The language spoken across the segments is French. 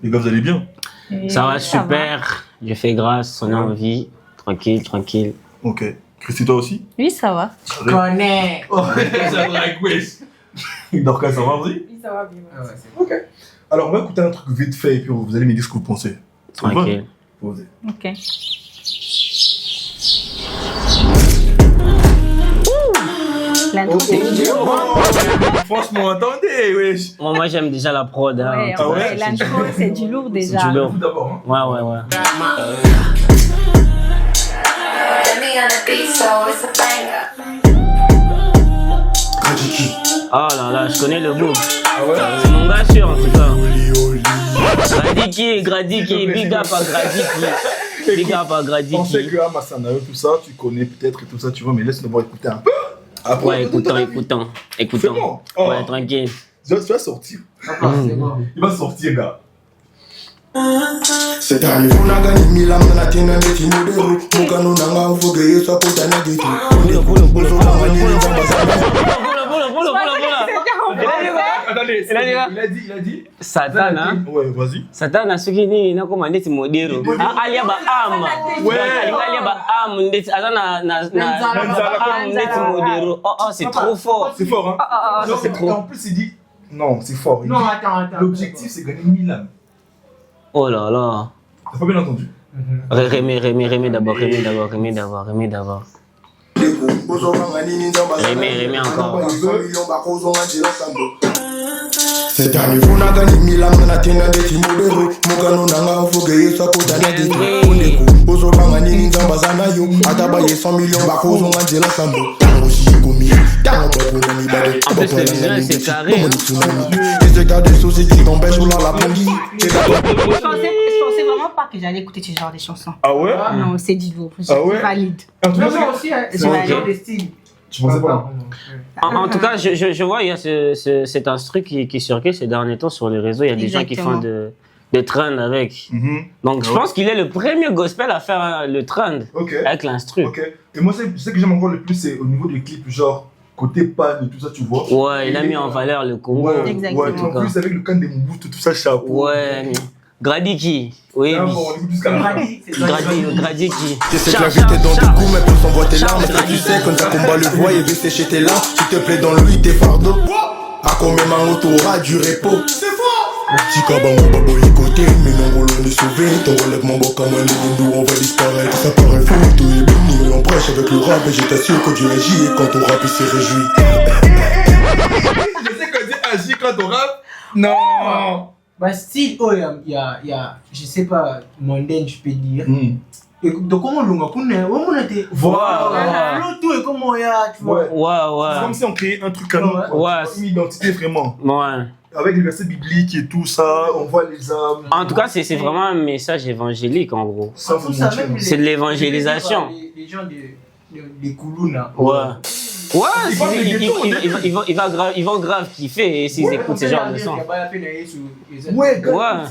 Les gars, vous allez bien? Ça va super. Je fais grâce, on a envie. Tranquille, tranquille. Ok. Christy, toi aussi? Oui, ça va. Je connais. Oh, ça va, wesh. Dorcas, ça va, vas-y? Oui, ça va bien. Ah ouais, ok. Alors, on va écouter un truc vite fait et puis vous allez me dire ce que vous pensez. Tranquille. Posez. Ok. L'intro, c'est dur. Franchement, attendez, wesh. Moi j'aime déjà la prod. Hein. Ouais, Ah ouais? l'intro, c'est du lourd déjà. C'est du lourd. Tout d'abord, hein. Ouais. Oh là là, je connais le book. Ah ouais? C'est mon gars sûr en tout cas. Gradiki, big up à Gradiki. Big up à On sait Gradiki. que Amasanayo, tout ça, tu connais peut-être et tout ça, tu vois, mais laisse-nous voir écouter un peu. Après, Ouais, écoutons. Fais-moi. Oh. Ouais, tranquille. Tu vas sortir. Il va sortir, gars. C'est arrivé, on a gagné Milan, on a tenu un petit modèle. Mon canon n'a pas fogué, ça peut t'en aller. Il a dit. Satan, hein? Ouais, vas-y. Satan a suki ni na koma ndeti modero. Alia ba ama. Ouais. Alia ba am ndeti azana na am ndeti modero. Oh, c'est trop fort. C'est fort, hein? Non, c'est trop. En plus, il dit. Non, c'est fort. Il Non, dit, attends. l'objectif, c'est gagner Milan. Oh là là. T'as pas bien entendu? Rémi d'abord. Rémi encore. C'est arrivé, on a gagné Milan, on a tenu un petit modèle. Mon canon n'a pas fogué, ça peut t'en aller. Ozobanga nini nzamba zanayo atabaye 100 millions bakozonga nzela sambo tango shikomi tango bakuna mibale En plus, le visuel, c'est carré. Les écarts de société tombent sur la pongi. Je pensais vraiment pas que j'allais écouter ce genre de chansons. Ah ouais? Non, c'est du lourd. Ah ouais? Je valide. En tout cas, Moi aussi, c'est un genre de style. tu pensais pas? En tout cas, je vois, il y a cet instru qui circule ces derniers temps sur les réseaux. Il y a des gens qui font des trends avec. Donc, je pense qu'il est le premier gospel à faire le trend avec l'instru. Ok. Et moi, ce que j'aime encore le plus, c'est au niveau des clips, genre côté pan et tout ça, tu vois. Ouais, il a mis en valeur le Congo. Ouais, Exactement. ouais, en plus, avec le can des Mobutu, tout ça, chapeau. Ouais, Gradiki. Oui, Ah, bon, on écoute jusqu'à la fin. Gradiki. C'est de la vérité dans tes coups, mais pour s'envoie tes larmes. Est-ce que tu sais quand ta combat le voit et veut sécher tes larmes? S'il te plaît, dans lui tes fardeaux. A combien ma auto aura du repos? C'est fort! Chikabango babo écouté, mais non, on est sauvé. Ton relèvement bon comme un légume, on va disparaître. Ça paraît fou, tout est béni. On prêche avec le rap et je t'assure que Dieu agit. Et quand ton rap il s'est réjoui. Je sais qu'on dit agit quand on rappe. Non! Bah, style, oh, il y a, je sais pas, mondaine, je peux dire. Et donc, comment on était. Voilà. Tout et comment il y a, tu vois. Ouais. C'est comme si on créait un truc à nous. Ouais. Une identité vraiment. Ouais. Avec les versets bibliques et tout ça, on voit les âmes. En tout cas, c'est vraiment un message évangélique en gros. Ça, faut mentir. C'est de l'évangélisation. Les gens des Koulou là. Ouais. Ils vont grave kiffer et s'ils écoutent ce genre de son. Ouais, gars. Ouais.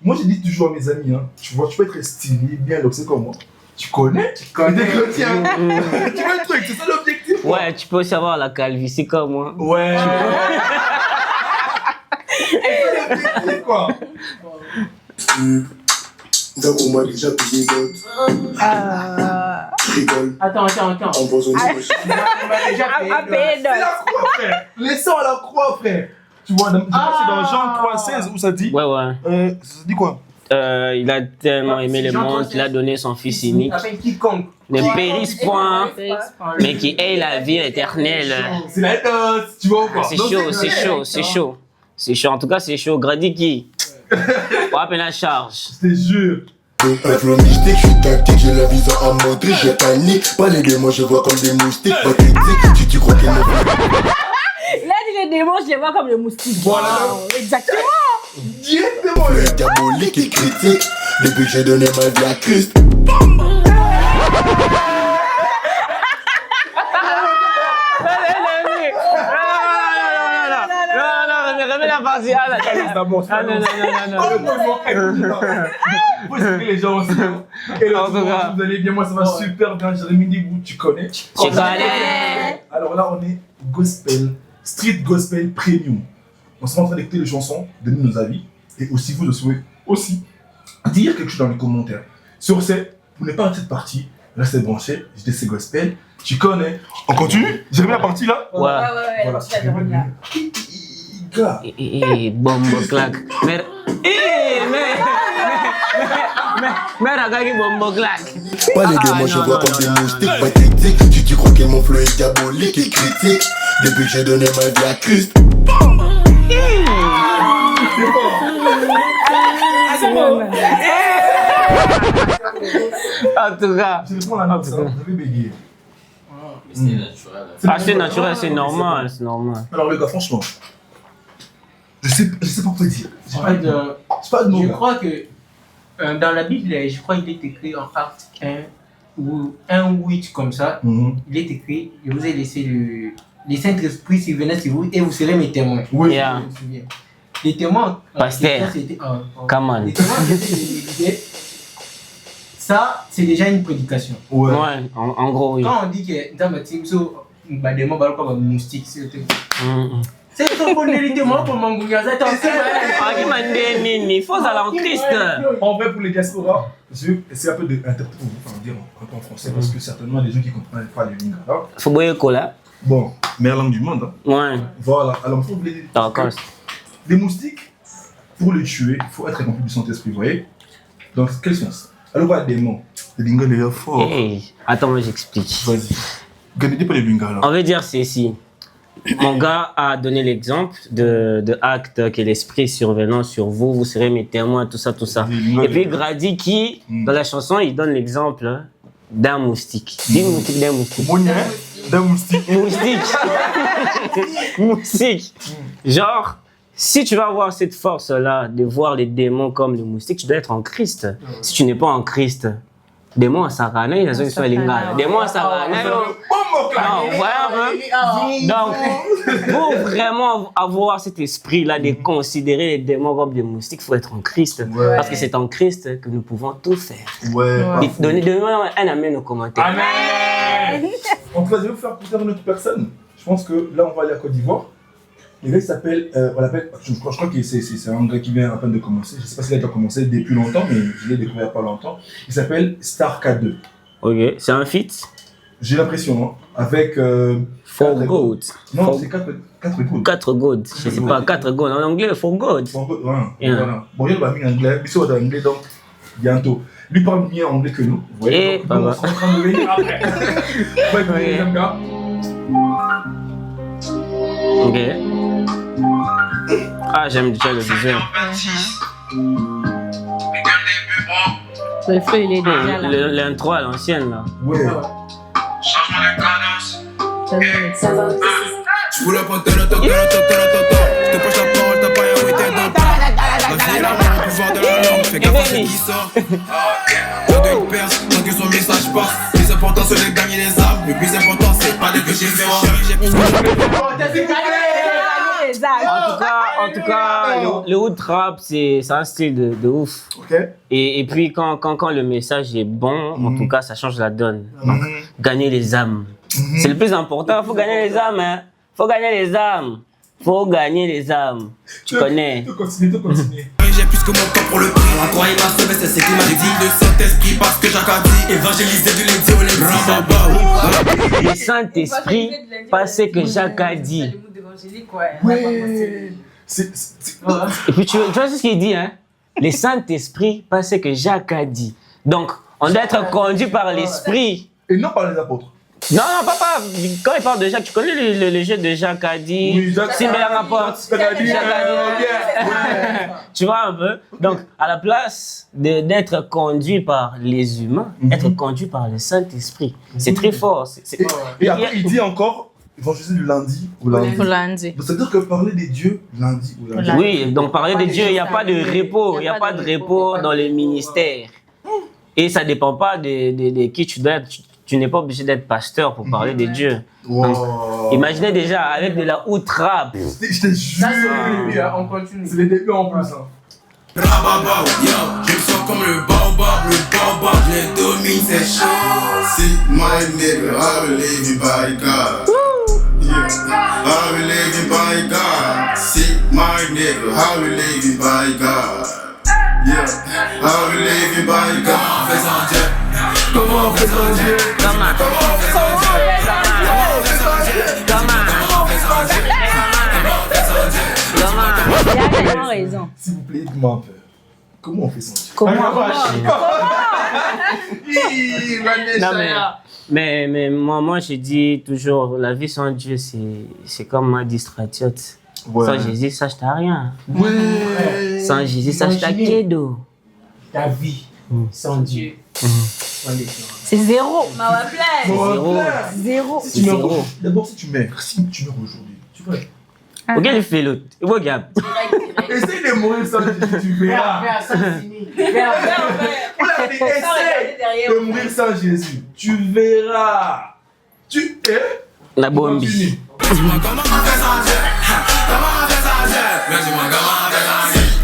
Moi, je dis toujours à mes amis, hein, tu vois, tu peux être stylé, bien loxé comme moi. Tu connais? Tu connais le tien. Tu vois le truc, c'est ça l'objectif. Ouais, tu peux aussi avoir la calvitie comme moi. Ouais. C'est l'objectif, quoi. Donc on m'a déjà payé d'autres. Rigole. Attends. Empoisonné. On m'a déjà payé. C'est la croix, frère. Laissons la croix, frère. Tu vois, c'est dans Jean 3,16 où ça dit. Ouais. Ça dit quoi? Il a tellement aimé le monde qu'il a donné son fils unique. Quiconque. Ne périsse point, mais qui ait la vie éternelle. C'est la danse, tu vois ou pas? C'est chaud. C'est chaud, en tout cas c'est chaud. Gradiki. On rappelle la charge. Je te jure. Un flow mystique, je suis tactique, j'ai la visa à Madrid, je panique. Pas les démons, je vois comme des moustiques. Pathétique, si tu crois qu'il me fait. Là, les démons, je les vois comme les moustiques. Voilà. Exactement. Directement, Le diabolique et critique, depuis que j'ai donné ma vie à Christ. Remets la partie. Vous savez les gens aussi. Et là, vous allez bien, moi ça va super bien. Jérémy Digou, tu connais? Je connais. Alors là, on est gospel, street gospel premium. On sera en train d'écouter les chansons, donner nos avis. Et aussi, vous aussi, aussi dire quelque chose dans les commentaires. Sur ce, vous n'êtes pas à cette partie, restez branchés, JDC Gospel, tu connais. On continue? J'ai remis la partie là? Ouais. Voilà. Gars. Bombo claque. Mais regarde bombo claque. Pas les deux, moi je vois comme des moustiques pathétiques. Tu crois que mon flow est diabolique et critique. Depuis que j'ai donné ma vie à Christ. En tout cas. Je réponds la note, ça. Vous avez bégayé. C'est naturel, c'est normal, c'est normal. Alors les gars, franchement, je sais pas quoi dire. En fait, C'est pas de mots. je gars. crois que dans la Bible, je crois qu'il est écrit en Acte 1 ou 1:8 comme ça. Il est écrit, je vous ai laissé le Saint-Esprit s'il venait sur vous et vous serez mes témoins. Oui. Yeah. Je me souviens. Les témoins, Pasteur. c'était Come on. les témoins, c'était ça, c'est déjà une prédication. Ouais. Ouais, en gros, oui. Quand on dit que dans ma team, so, bah, des mots, bah, comme un moustique, c'est ça pour les témoins pour Mangouya. Il faut aller en Christ. En vrai, pour les diasporas, je vais essayer un peu d'interpréter pour vous, enfin, dire un peu en français, parce que certainement, il y a des gens qui ne comprennent pas les lingala. Faut boire cola. Bon, meilleure langue du monde. Hein. Ouais. Voilà, alors il faut vous les D'accord. Les moustiques, pour les tuer, il faut être rempli du Saint-Esprit, vous voyez. Donc, quels sont ça? Alors, voilà, des mots. Les lingala, il est fort. Hey, attends, moi j'explique. Vas-y. Gardez pas les lingala. On veut dire ceci. Mon gars a donné l'exemple de acte que l'esprit survenant sur vous, vous serez mes témoins, tout ça, tout ça. Et puis Grady qui, dans la chanson, il donne l'exemple d'un moustique. Dis moustique, d'un moustique. D'un moustique. Moustique. Moustique. Genre, si tu vas avoir cette force-là de voir les démons comme les moustiques, tu dois être en Christ. Si tu n'es pas en Christ, démons à Sarana, ils ont soit lingala. Démons à Sarana. Non, voilà. Donc, pour vraiment avoir cet esprit-là de considérer les démons comme des moustiques, il faut être en Christ. Ouais. Parce que c'est en Christ que nous pouvons tout faire. Ouais. Donnez-moi un amen aux commentaires. Amen. En tout cas, je vais vous faire écouter une autre personne. Je pense que là, on va aller à Côte d'Ivoire. Le gars, il s'appelle, on l'appelle, je crois que c'est un gars qui vient à peine de commencer. Je ne sais pas s'il a déjà commencé depuis longtemps, mais je l'ai découvert il n'y a pas longtemps. Il s'appelle Star K2. Ok, c'est un feat. J'ai l'impression, hein, avec. 4 goats. Non, c'est 4 goats. 4 goats. Je sais pas, 4 goats. En anglais, 4 goats. Ouais, Yeah. voilà. Bon, il va mis en anglais, mais c'est en anglais, donc bientôt. Lui parle mieux anglais que nous. Vous voyez, Et donc, bah, nous, on sera en train de venir après. Ouais, Ouais. j'aime bien. Ok. Ah, j'aime déjà le visuel. Le feu, il est déjà là. L'intro à l'ancienne, là. Ouais. Je voulais pas te le toc, t'es pas ta parole, t'as pas un week-end dans le temps. La vie est la main, le pouvoir de la langue, fais gaffe à ce qui sort. Pas de perce, tant que son message passe. Le plus important c'est de gagner les âmes, le plus important c'est pas de que j'ai fait. J'ai plus En tout cas, le hood trap, c'est un style de ouf. Ok. Et puis, quand le message est bon, en tout cas, ça change la donne. Donc, gagner les âmes. C'est le plus important, faut gagner les âmes, hein. Faut gagner les âmes. Faut gagner les âmes. Tu connais. Continue. J'ai plus que mon temps pour le prix. La croix il m'a sauvé, c'est ce qu'il m'a dit. Le Saint-Esprit parce que Jacques a dit. Évangéliser du lundi au lundi. Le Saint-Esprit, pas ce que Jacques a dit. Ouais. Et puis tu vois ce qu'il dit, hein? Le Saint-Esprit, pas ce que Jacques a dit. Donc, on doit être conduit par l'Esprit. Et non par les apôtres. Non, papa, quand il parle de Jacques, tu connais le jeu de Jacques a dit. Oui, Jacques Si me la rapporte. Jacques a dit. Tu vois un peu? Donc, à la place d'être conduit par les humains, être conduit par le Saint-Esprit. C'est très fort. Et après, il dit encore, évangéliser du lundi au lundi. Lundi. Donc, ça veut dire que parler des dieux lundi ou lundi. Oui, donc parler de Dieu, il n'y a pas de repos. Il n'y a pas de repos dans le ministère. Et ça ne dépend pas de qui tu dois être. Tu n'es pas obligé d'être pasteur pour parler de Dieu. Wow. Imaginez déjà avec de la outrape. Je te jure. Ça, c'est le début, on continue. C'est les débuts en plus. Hein. Rababa, yo, je me sens comme le baobab, je les domine, c'est chaud. See my nigga, I believe in by God. Yeah, I believe in by God. See my nigga, I believe in by God. Yeah. How we living by God. Comment on fait sans Dieu? Comment on fait sans Il a tellement raison. S'il vous plaît, dites-moi un peu. Comment on fait sans Dieu? Comment? mais moi, je dis toujours, la vie sans Dieu, c'est comme un distractiote. Ouais. Sans Jésus, ça, je t'as rien. Ouais. Sans Jésus, ça, je t'as cadeau. Ta vie sans Dieu. C'est zéro. Zéro. Si tu meurs aujourd'hui, d'abord, si tu meurs aujourd'hui, tu vois. Regarde, il fait l'autre. Regarde. Essaye de mourir sans Jésus, tu verras. Essaye de mourir sans Jésus, tu verras. Tu es. La bombi.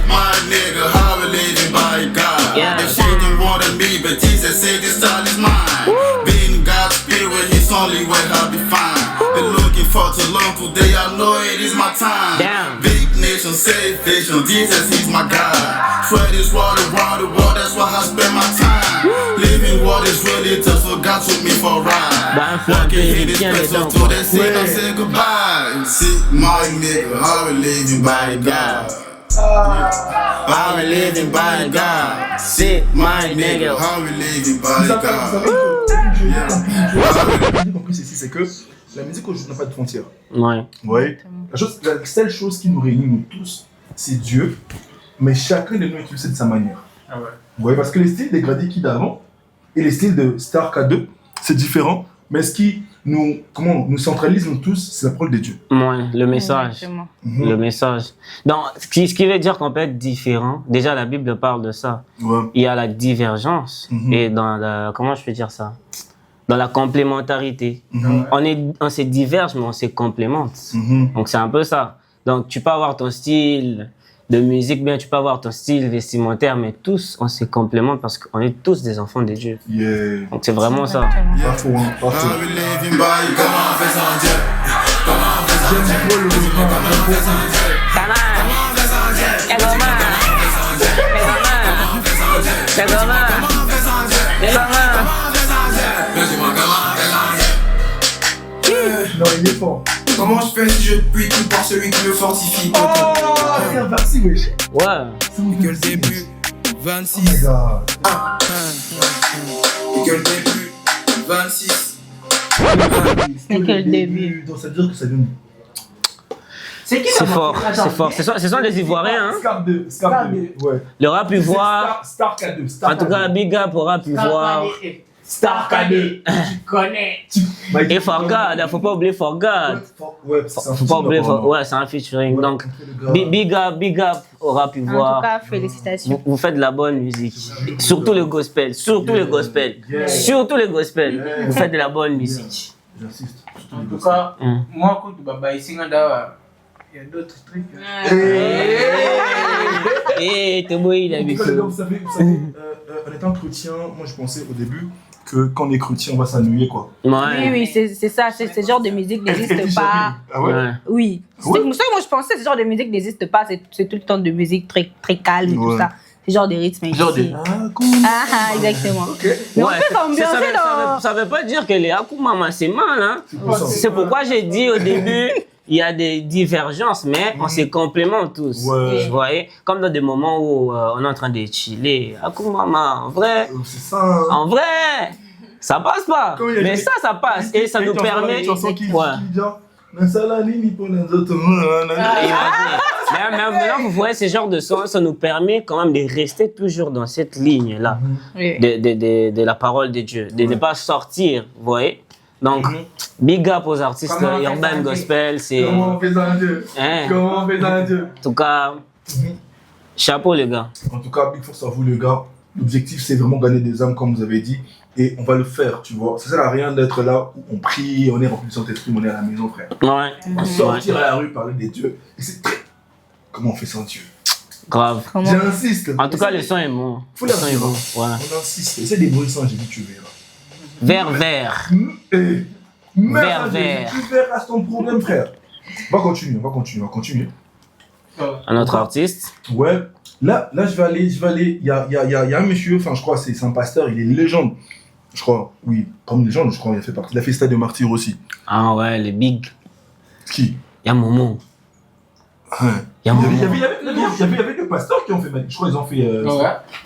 My nigga, how we living by God. Yeah. If she didn't want me, but Jesus said this style is mine. Being God's spirit, His only way I'll be fine. Been looking for too long, today I know it is my time. Damn. Big nation, safe vision, Jesus He's my God. Spread His word around the world, that's why I spend my time. Living what is really tough, so God took me for a ride. Fucking hit His special till they say I say goodbye. See, my nigga, how we living by God. How we living by God. C'est my nigga. How we living by God. J'ai compris ceci, c'est que la musique aujourd'hui n'a pas de frontières. Ouais. Ouais. La seule chose qui nous réunit, nous tous, c'est Dieu, mais chacun de nous est utilisé de sa manière. Ah ouais. Ouais, parce que les styles des Grady Kid d'avant et les styles de Star K2, c'est différent, mais ce qui nous centralise nous tous, c'est la parole de Dieu. Ouais, le message. Exactement. Le message. Donc, ce qui veut dire qu'on peut être différent, déjà la Bible parle de ça. Ouais. Il y a la divergence et dans la, comment je peux dire ça? Dans la complémentarité. On se diverge, mais on se complémente. Donc, c'est un peu ça. Donc, tu peux avoir ton style de musique, bien tu peux avoir ton style vestimentaire, mais tous, on se complémente parce qu'on est tous des enfants de Dieu. Yeah. Donc, c'est vraiment ça. Pas faux, hein, pas How faux. we living by God. Comment on fait sans Dieu? Comment on fait sans Dieu? J'aime trop le mouvement. Non, il est fort. Comment je fais si je puis tout par celui qui me fortifie? Oh, c'est un farci, wesh. Ouais. Que le début, Oh 26. my god. Et que le début, 26. C'est que le début. Donc ça veut dire que ça donne. C'est qui C'est la fort, Attends, c'est fort. Ce sont les Ivoiriens, hein. Scar 2, Scar 2. Ouais. Le rap ivoire. Star K2. Star En tout cas, Big Up au rap ivoire. Star Cadet, tu connais. Et Forgad, faut pas oublier Forgad. Ouais, c'est un Faut pas oublier Ouais, c'est un featuring. Ouais, Donc, contre le gars. big up au rap En tout ivoire. cas, félicitations. Vous faites de la bonne musique. Surtout le gospel. Surtout le gospel. Surtout le gospel. Vous faites de la bonne musique. J'insiste. En tout cas, moi, quand tu vas ici, il y a d'autres trucs. Eh, t'es beau, il a En tout vu cas, les gars, vous savez, en étant chrétien, moi je pensais au début que quand on est chrétien, on va s'ennuyer quoi. Oui, Ouais. oui, c'est ça. Ce genre de musique n'existe pas. Ah ouais? Ouais. Oui. C'est Ouais. pour ça que moi je pensais que ce genre de musique n'existe pas. C'est tout le temps de musique très, très calme et tout Ouais. ça. C'est genre des rythmes. Genre ici. des. Ah, cool. Ah, exactement. Ok. Mais on Ouais, peut s'ambiancer dans. ça veut pas dire que les Akumama c'est mal, hein. Pas ça. C'est pourquoi j'ai dit au début, il y a des divergences, mais on se complémente tous. Ouais. Vous voyez, comme dans des moments où on est en train de chiller. Akumama, en vrai, C'est ça. Hein. en vrai, ça passe pas. Comme il y a Mais des- ça passe et ça nous permet. Une chanson qui Ouais. dit genre. Nasalani pour les autres. Mais maintenant, vous voyez ce genre de son, ça nous permet quand même de rester toujours dans cette ligne-là Oui. de la parole de Dieu, de ne pas sortir, vous voyez. Donc, big up aux artistes Comment on fait urbain ça, gospel, c'est... Comment on fait ça, Dieu? Hein. Comment on fait ça, Dieu? En tout cas, chapeau les gars. En tout cas, big force à vous, les gars. L'objectif, c'est vraiment gagner des âmes, comme vous avez dit. Et on va le faire, tu vois. Ça sert à rien d'être là où on prie, on est rempli de Saint-Esprit, on est à la maison, frère. Ouais, Sortir à la rue, parler des dieux. Et c'est très. Comment on fait sans Dieu? grave. Comment? J'insiste. En tout cas, le son est bon. Faut Le la son est vivre. bon. Ouais. On insiste. Essaie des bruits sans Jésus, tu verras. Vert. Vert, Vert. Tu verras ton problème, frère. On va continuer. Un autre artiste. Ouais. Là, je vais aller. Il y a un monsieur, enfin, je crois, c'est un pasteur, il est une légende. Je crois, oui, comme légende, je crois, il a fait partie. Il a fait Stade de Martyr aussi. Ah ouais, les big. Qui? Il y a Momo. Ouais. Il y a Momo. Il y avait deux pasteurs qui ont fait, je crois, ils ont fait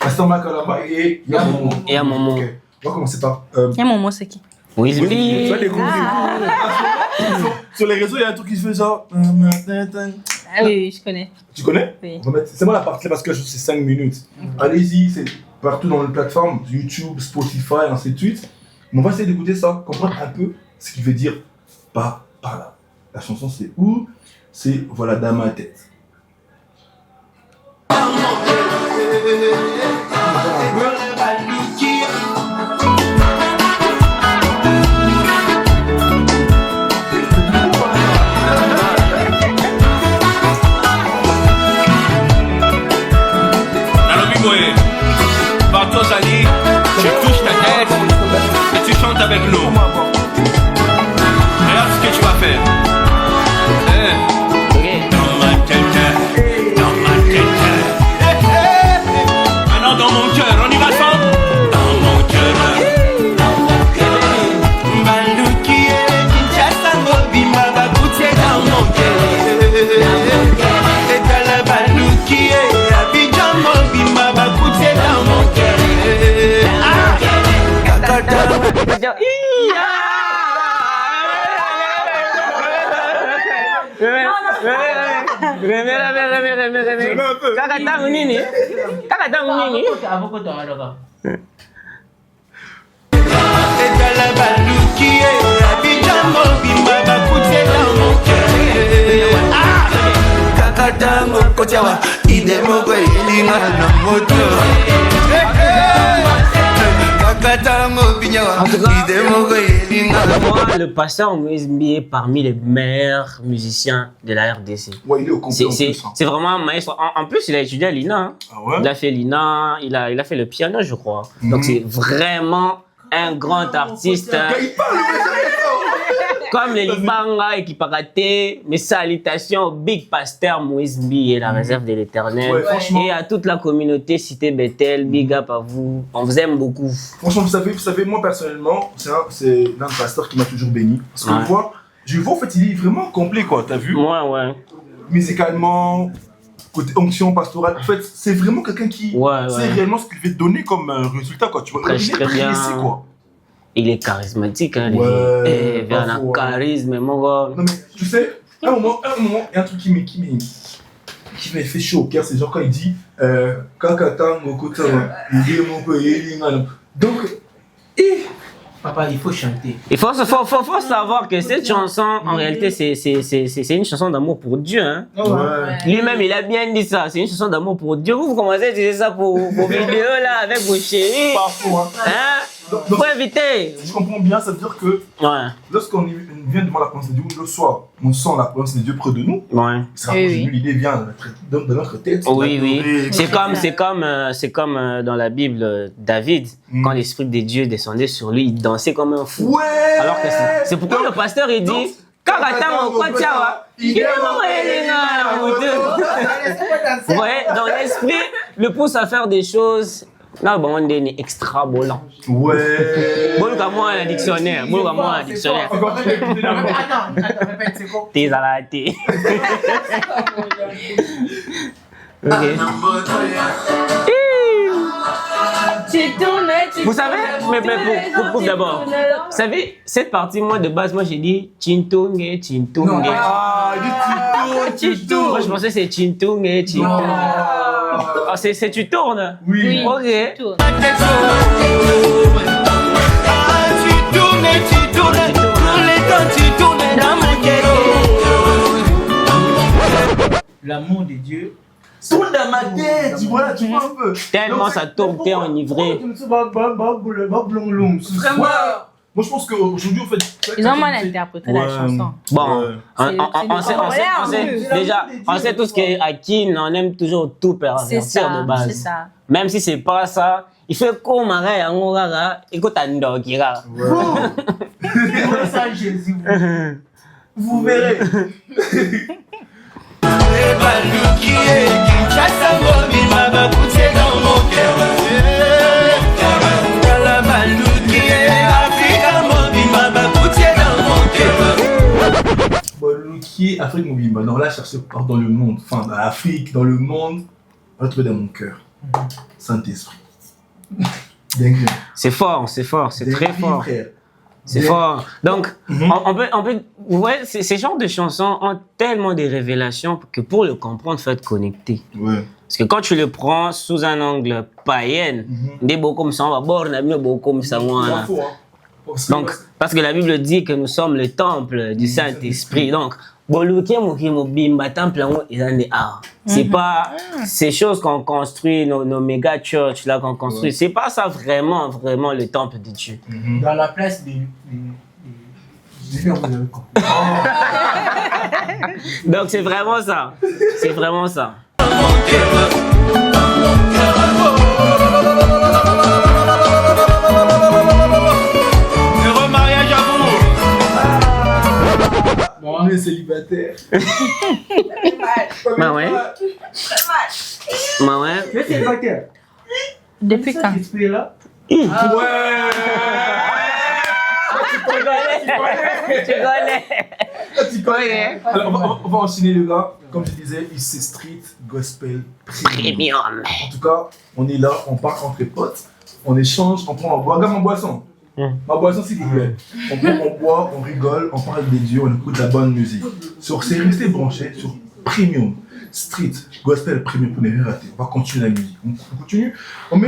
Pasteur Makalamba et il y a Momo. Et il y a Momo. Ok. On va commencer par. Il y a Momo, c'est qui? Oui, Tu vois, les groupes. Sur les réseaux, il y a un truc qui se fait genre. Ah oui, je connais. Tu connais? Oui. C'est moi la partie parce que c'est 5 minutes. Allez-y, c'est partout dans les plateformes, YouTube, Spotify, ainsi de suite. Mais on va essayer d'écouter ça, comprendre un peu ce qu'il veut dire par là. La chanson c'est où? C'est voilà dans ma tête. Zali, tu touches ta tête et tu chantes avec nous. Regarde ce que tu vas faire. Dans ma tête, dans ma tête. Maintenant dans mon cœur, on y va ensemble. Dans mon cœur, dans mon cœur. Balouki et Kinshasa, Mobima, Babouté dans mon cœur. Et dans la Balouki et Abidjan, Mobima, Babouté dans mon cœur. En tout cas, moi, le pasteur Moïse Mbi est parmi les meilleurs musiciens de la RDC. Ouais, il est au complet en plus. C'est vraiment un maestro. En plus, il a étudié à l'INA. Hein. Ah ouais? Il a fait l'INA, il a fait le piano, je crois. Donc, c'est vraiment un grand artiste. Il parle, Comme les Libanga et Kipakate, mes salutations au Big Pasteur Moïse Mbi et la réserve de l'Éternel. Ouais, franchement. Et à toute la communauté Cité Bethel, big up à vous. On vous aime beaucoup. Franchement, vous savez, moi personnellement, c'est l'un des pasteurs qui m'a toujours béni. Parce que je vois, en fait, il est vraiment complet, quoi, t'as vu? Ouais. Musicalement, côté onction pastorale, en fait, c'est vraiment quelqu'un qui sait réellement ce qu'il veut donner comme résultat, quoi, tu vois. Prêche très bien. Précis, quoi. Il est charismatique, hein, ouais, il a un charisme, mon gars. Non mais, tu sais, à un moment, il y a un truc qui m'a fait chaud au cœur, c'est genre quand il dit donc, Papa, il faut chanter. Il faut savoir que cette chanson, en réalité, c'est une chanson d'amour pour Dieu. Hein. Ouais. Lui-même, il a bien dit ça. C'est une chanson d'amour pour Dieu. Vous commencez à dire ça pour vos vidéos là, avec vos chéris. Parfois. Hein? Faut éviter. Je comprends bien, ça veut dire que lorsqu'on vient devant la présence de Dieu, le soir, on sent la présence de Dieu près de nous. Ouais. L'idée vient de notre tête. Oui. C'est comme dans la Bible, David, quand l'Esprit de Dieu descendait sur lui, il dansait comme un fou. Ouais. Alors que c'est pourquoi le pasteur il dit vous voyez, dans l'esprit, le pousse à faire des choses. Là, bon, on est extrabolant. Ouais. Bon, comme moi, un dictionnaire. Bon, comme moi, un dictionnaire. Attends, répète, c'est quoi? T'es à la thé. Vous savez, mais pour d'abord, vous savez, cette partie, moi, de base, moi, j'ai dit Chintunge. Ah, du Tito. Moi, je pensais que c'est Chintunge. Ah, c'est tu tournes? Oui. Ok. Tu tournes. L'amour de Dieu. Tourne dans ma tête, tu vois un peu. Tellement ça tourne, t'es enivré. Vraiment. Moi, je pense qu'aujourd'hui, en fait. Ils ont mal interprété la chanson. Bon, on sait tout ce qui est acquis, on aime toujours tout pervertir de base. C'est ça. Même si c'est pas ça, il fait comme un écoute un dog. Ça, Jésus. Vous verrez. Baluki et Kinshasa mobima bakoutie dans mon cœur. La Baluki et Africa mobima bakoutie dans mon cœur. Baluki, Afrique mobimba. Non, là, chercher partout dans le monde. Enfin, dans l'Afrique, dans le monde. On va trouver dans mon cœur. Saint-Esprit. Dingue. C'est fort, c'est très fort. Frère. C'est fort. Donc, on peut, ouais, ces genres de chansons ont tellement de révélations que pour le comprendre, il faut être connecté. Ouais. Parce que quand tu le prends sous un angle païen, des beaux comme ça, on va boire, on a mis beau comme ça, moi. Donc, parce que la Bible dit que nous sommes le temple du Saint-Esprit. Donc, c'est pas ces choses qu'on construit, nos méga church là qu'on construit, c'est pas ça vraiment le temple de Dieu. Dans la place des... Donc c'est vraiment ça. C'est vraiment ça. Heureux mariage à vous. On est célibataire. Bah ouais. Bah ouais. Tu es célibataire? Depuis quand? Esprit là? Ouais. Tu connais. Alors, on va enchaîner les gars. Comme je disais, c'est street gospel premium. En tout cas, on est là, on part entre potes, on échange, on prend, on boit. Regarde ma boisson. Ma boisson, s'il vous plaît. On prend, on boit, on rigole, on parle des dieux, on écoute la bonne musique. C'est resté branché sur premium. Street, gospel premium pour ne rien rater. On va continuer la musique. On continue. On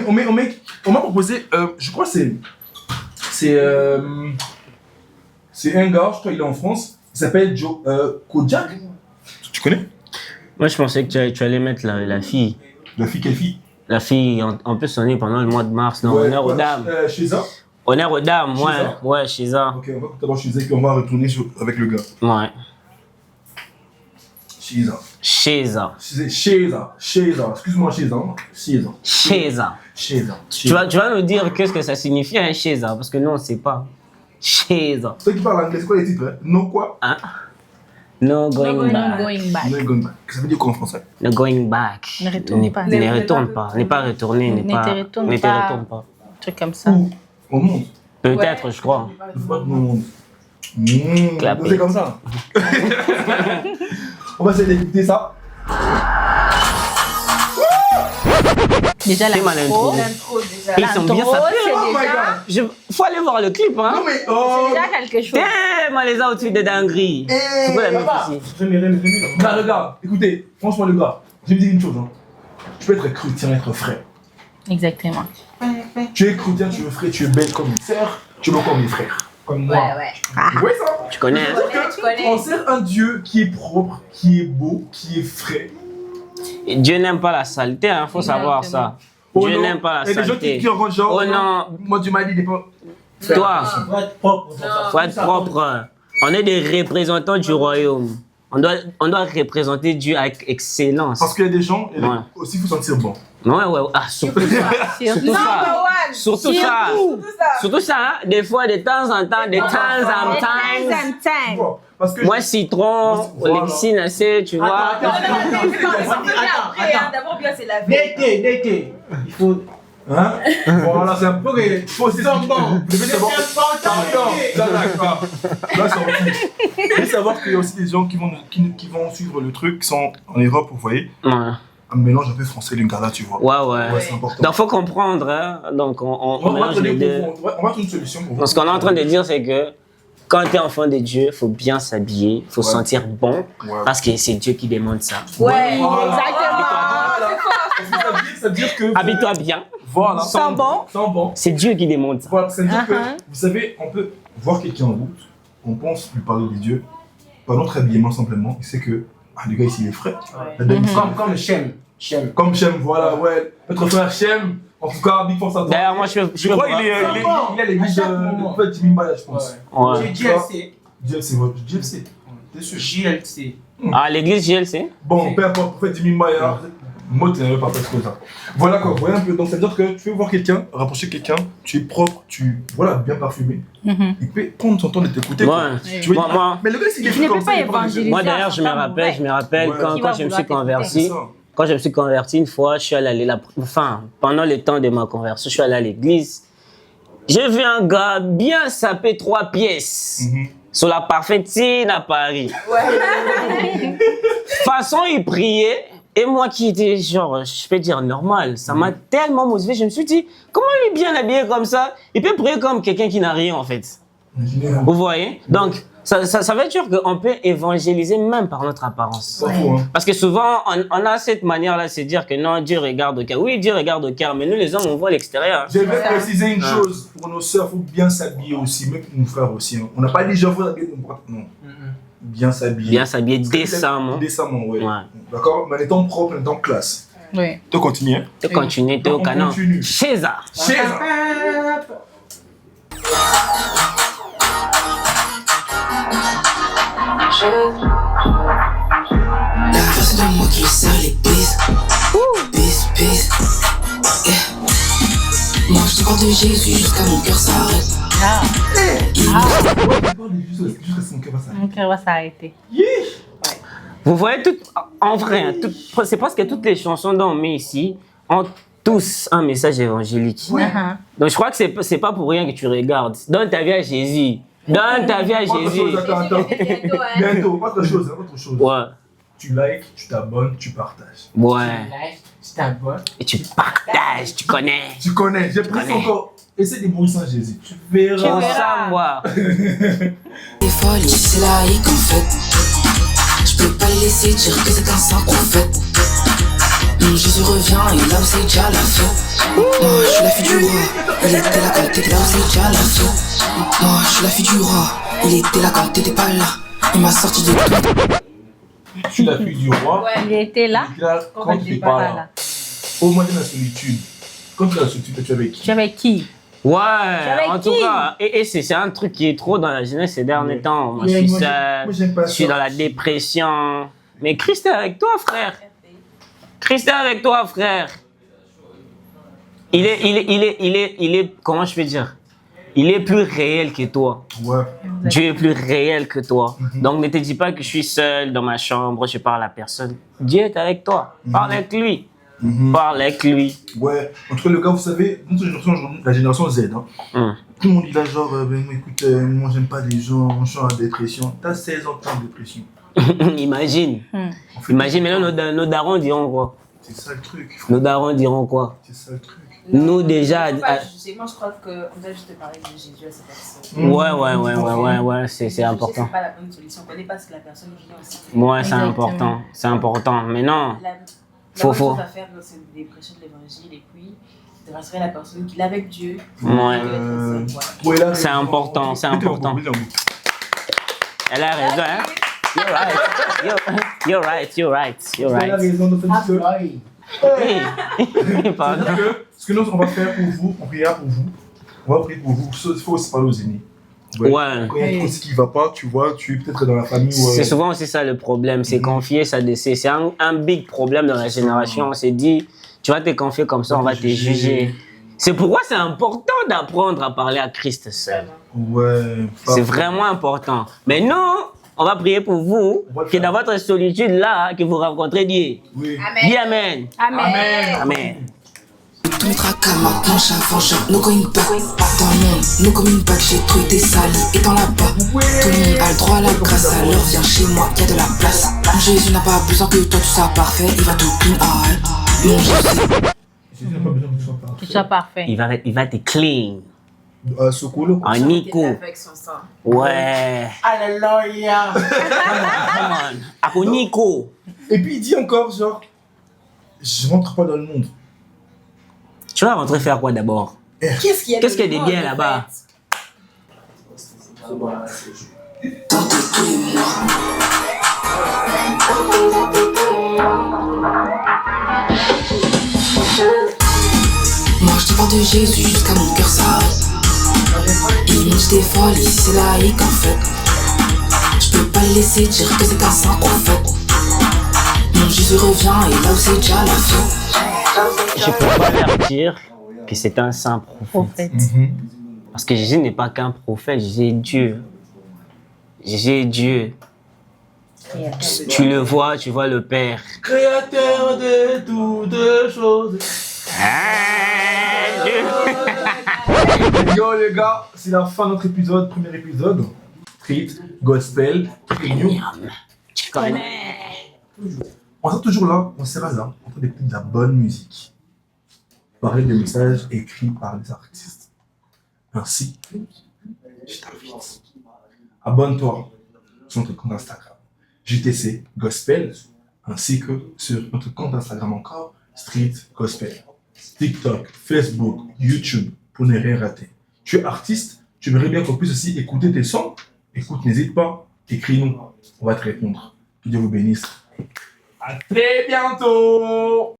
m'a proposé, je crois que c'est un gars, je crois qu'il est en France, il s'appelle Kojak. Tu connais? Moi je pensais que tu allais mettre la fille. La fille, quelle fille? La fille, on peut sonner pendant le mois de mars, non? Ouais, Honneur aux dames. Shiza. Honneur aux dames, ouais. Shiza. Ouais, Shiza. Ok, on va d'abord Shiza, puis on va retourner avec le gars. Ouais. Shiza. Shiza. Shiza. Excuse-moi, Shiza. Shiza. Shiza. Shiza. Tu vas nous dire qu'est-ce que ça signifie un Shiza, parce que nous on ne sait pas. Shiza. Ceux qui parlent anglais, c'est quoi les titres? Non quoi? Hein? No going back. No going back. Ça veut dire quoi en français? No going back. Ne retourne pas. Ne retourne pas. N'est pas retourné. Ne te retourne pas. pas. Un truc comme ça. Où? Au monde. Peut-être, je crois. Il faut pas que nous monde. Clapper. C'est comme ça. On va essayer d'écouter ça. Déjà C'est mal l'intro. intro. Ils sont bien sapés. Oh my god. Faut aller voir le clip, hein. Non mais oh. C'est déjà quelque chose. Moi les outfits de dinguerie. C'est quoi la même papa. ici? Non, regarde, écoutez, franchement, le gars, je vais vous dire une chose. Hein. Tu peux être chrétien, être frère. Exactement. Tu es chrétien, tu es frère, tu es belle comme une sœur, tu es beau comme mes frères. Comme moi. Ouais. Vous voyez ça? Tu connais, hein? On sert un Dieu qui est propre, qui est beau, qui est frais. Et Dieu n'aime pas la saleté, hein. Faut savoir ça. Oh Dieu non. n'aime pas la Et les gens saleté. qui rentrent genre, Oh non. moi Dieu m'a dit, il est pas. Toi, Faut être propre. faut être propre. On est des représentants du royaume. On doit représenter Dieu avec excellence. Parce qu'il y a des gens, et Ouais. aussi il faut sentir bon. Ouais. Ah, surtout ça. Surtout ça. Surtout ça. Surtout ça, hein. Des fois, de temps en temps, de temps en temps. Bon, parce que Moi, citron, Voilà. Lexine, assez, tu vois. D'abord, bien, c'est la vie. D'été. Il faut... Hein? Voilà, c'est un peu. Ok. Faut aussi savoir. Vous devez savoir. D'accord. Là, c'est en plus. Vous devez savoir qu'il y a aussi des gens qui vont suivre le truc, qui sont en Europe, vous voyez. Ouais. Un mélange un peu français lingala, tu vois. Ouais. Ouais, c'est important. Donc, faut comprendre, hein. Donc, on On va mélange trouver les deux. on va trouver une solution pour vous. Donc, ce qu'on est en train de dire, c'est que quand tu es enfant de Dieu, il faut bien s'habiller, il faut se sentir bon, Ouais. parce que c'est Dieu qui demande ça. Ouais, Voilà. exactement. Ça veut dire que. Habille-toi bien, Voilà. Sans bon. Sans bon. c'est Dieu qui demande ça. Voilà, ça veut dire que, vous savez, on peut voir quelqu'un en route, on pense lui parler de Dieu, par notre habillement simplement, il sait que, le gars ici il est frais. La dame ici, Comme Shem. Comme Shem, voilà, ouais. Notre frère Shem, en tout cas, big force à toi. D'ailleurs, moi, je crois qu'il est à l'église de Jimmy Mbaya, je pense. Ouais. J'ai JLC. JLC, votre JLC. T'es sûr? JLC. Ah, l'église GLC? Bon, peu importe, prophète Jimmy Mbaya, Moi, tu n'avais pas fait comme ça. Voilà quoi, voilà un peu. Donc, ça veut dire que tu veux voir quelqu'un, rapprocher quelqu'un, tu es propre, voilà, bien parfumé. Il peut prendre son temps de t'écouter. Ouais. Tu veux Moi, mais le gars, s'il est Tu ne comme peux ça, pas il est pas évangéliser. moi d'ailleurs, je me rappelle Ouais. quand je me suis converti. ça. Quand je me suis converti une fois, je suis allé pendant le temps de ma conversion, je suis allé à l'église. J'ai vu un gars bien sapé 3 pièces sur la parfaite scène à Paris. Façon, il priait. Et moi qui étais genre, je peux dire normal, ça m'a tellement motivé. Je me suis dit, comment lui bien habillé comme ça, il peut prier comme quelqu'un qui n'a rien en fait. Vous voyez? Donc, ça veut dire qu'on peut évangéliser même par notre apparence. Parce que souvent, on a cette manière-là de se dire que non, Dieu regarde au cœur. Oui, Dieu regarde au cœur, mais nous les hommes, on voit l'extérieur. Je vais préciser une chose pour nos sœurs, il faut bien s'habiller aussi, même pour nos frères aussi. On n'a pas dit je veux s'habiller n'importe quoi. Non. Bien s'habiller. Bien s'habiller décemment. Décemment, ouais. D'accord? Mais en étant propre, en étant classe. Oui. Tu continues. Tu continues, tu es au canon. Chez ça. La version de moi qui sert les bises. Bis. Yeah. Moi je te parle de Jésus jusqu'à mon cœur s'arrête. Mon cœur va s'arrêter. Vous voyez, en vrai, c'est parce que toutes les chansons dont on met ici ont tous un message évangélique. Donc je crois que c'est pas pour rien que tu regardes. Donne ta vie à Jésus. Donne ta vie à Jésus. Attends. Bientôt, autre chose. Ouais. Tu likes, tu t'abonnes, tu partages. Ouais. Tu t'abonnes. Et tu partages, tu connais. Tu connais, j'ai pris encore. Essaie de mourir sans Jésus. Tu verras. Faut savoir. Des folies, c'est laïque en fait. Je peux pas les laisser dire que c'est un sang qu'on fait. Jésus revient et là où c'est déjà la fin. Moi je suis la fille du roi. Il était là quand t'étais là où c'est déjà la fin. Moi je suis la fille du roi. Il était là quand t'étais pas là. Il m'a sorti de tout. Je suis la fille du roi. Il était là. Il était là quand tu n'es pas là. Au moins de la solitude. Quand tu es dans la solitude, tu es avec qui? Tu es avec qui? Ouais, avec en tout qui? cas, et c'est un truc qui est trop dans la jeunesse ces derniers temps. Moi, je suis seul, je suis dans la dépression. Mais Christ est avec toi, frère. Christ est avec toi, frère. Il est, comment je peux dire? Il est plus réel que toi. Ouais. Dieu est plus réel que toi. Donc ne te dis pas que je suis seul dans ma chambre, je parle à personne. Dieu est avec toi. Parle avec lui. Parle avec lui. Ouais. En tout cas, le gars, vous savez, notre génération, la génération Z, hein. Tout le monde dit là, genre, écoute, moi j'aime pas les gens, je suis en dépression. T'as 16 ans, t'es en dépression. Imagine. Imagine, maintenant nos darons diront quoi? C'est ça le truc. Nos darons diront quoi? C'est ça le truc. Nous déjà. Moi je crois qu'on doit juste parler de Jésus à cette personne. Ouais, c'est important. C'est pas la bonne solution. On connaît pas ce que la personne vit aussi. Ouais, c'est important. C'est important. Mais non. La bonne chose à faire dans cette dépression de l'évangile et puis de rassurer la personne qu'il est avec Dieu. Ouais. Ouais, C'est important, c'est important. Elle a raison, hein? You're right. Elle a raison de faire Pardon. Ce que nous, on va faire pour vous, on priera pour vous. On va prier pour vous. Il faut aussi parler aux aînés. Ouais. Quand il y a quelque chose qui ne va pas, tu vois, tu es peut-être dans la famille. C'est souvent aussi ça le problème, c'est confier sa décès. C'est un big problème dans la génération. On s'est dit, tu vas te confier comme ça, on va te juger. C'est pourquoi c'est important d'apprendre à parler à Christ seul. Ouais. C'est vraiment important. Mais non, on va prier pour vous, que dans votre solitude là, que vous rencontrez Dieu. Oui. Dis Amen. Amen. Ton tracas, ma planche à nous going back dans le monde, nous comme une bague, j'ai trop été sali et dans la bas. Tout le monde a le droit à la grâce, alors viens chez moi, y'a de la place. Jésus n'a pas besoin que toi tu sois parfait, il va tout clean, mon Jésus. Jésus n'a pas besoin que tu sois parfait. Tu sois parfait. Il va te clean. Sokolo. En Nico. Avec son sang. Ouais. Alléluia. Ako Nico. Et puis il dit encore, genre, je rentre pas dans le monde. Tu vas rentrer faire quoi d'abord? Qu'est-ce qu'il y a Qu'est-ce qu'il y a de bien là-bas? Tentez tous les mois. Moi je te parle de Jésus jusqu'à mon cœur s'arrête. Il me dit des folies, c'est laïque en fait. Je peux pas le laisser dire que c'est un sang qu'on fait. Jésus revient et là où c'est déjà la fin. Je peux pas leur dire que c'est un saint prophète. Parce que Jésus n'est pas qu'un prophète, Jésus est Dieu. Jésus est Dieu. Tu le vois, tu vois le Père. Créateur de toutes choses. Yo les gars, c'est la fin de notre épisode, premier épisode. Street, gospel, premium. Tu connais. On sera toujours là, on sera là, en train d'écouter de la bonne musique. Parler de messages écrits par les artistes. Ainsi, je t'invite. Abonne-toi sur notre compte Instagram, JTC Gospel, ainsi que sur notre compte Instagram encore, Street Gospel. TikTok, Facebook, YouTube, pour ne rien rater. Tu es artiste, tu aimerais bien qu'on puisse aussi écouter tes sons. Écoute, n'hésite pas, écris-nous, on va te répondre. Que Dieu vous bénisse. À très bientôt!